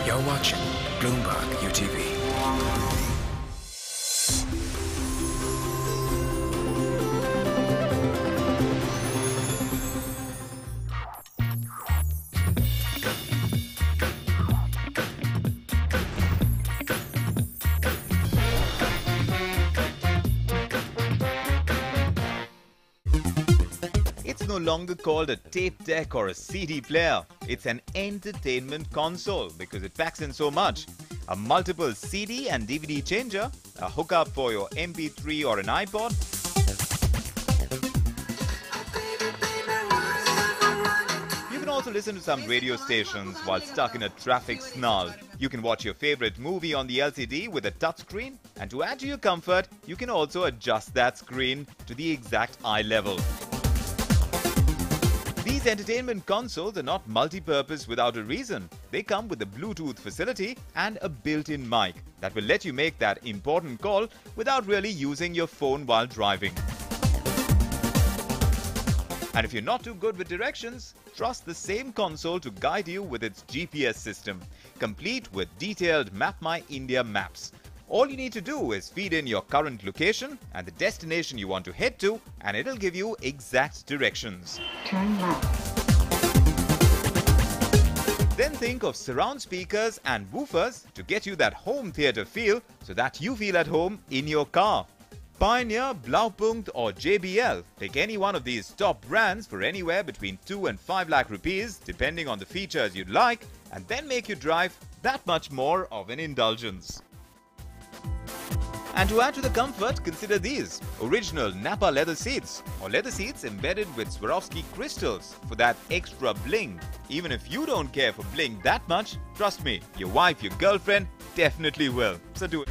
You're watching Bloomberg UTV. It's no longer called a tape deck or a CD player. It's an entertainment console because it packs in so much. A multiple CD and DVD changer, a hookup for your MP3 or an iPod, you can also listen to some radio stations while stuck in a traffic snarl. You can watch your favorite movie on the LCD with a touchscreen, and to add to your comfort, you can also adjust that screen to the exact eye level. These entertainment consoles are not multi-purpose without a reason. They come with a Bluetooth facility and a built-in mic that will let you make that important call without really using your phone while driving. And if you're not too good with directions, trust the same console to guide you with its GPS system, complete with detailed Map My India maps. All you need to do is feed in your current location and the destination you want to head to, and it'll give you exact directions. Turn left. Then think of surround speakers and woofers to get you that home theater feel so that you feel at home in your car. Pioneer, Blaupunkt or JBL. Pick any one of these top brands for anywhere between 2 and 5 lakh rupees depending on the features you'd like, and then make your drive that much more of an indulgence. And to add to the comfort, consider these original Napa leather seats or leather seats embedded with Swarovski crystals for that extra bling. Even if you don't care for bling that much, trust me, your wife, your girlfriend definitely will. So do it.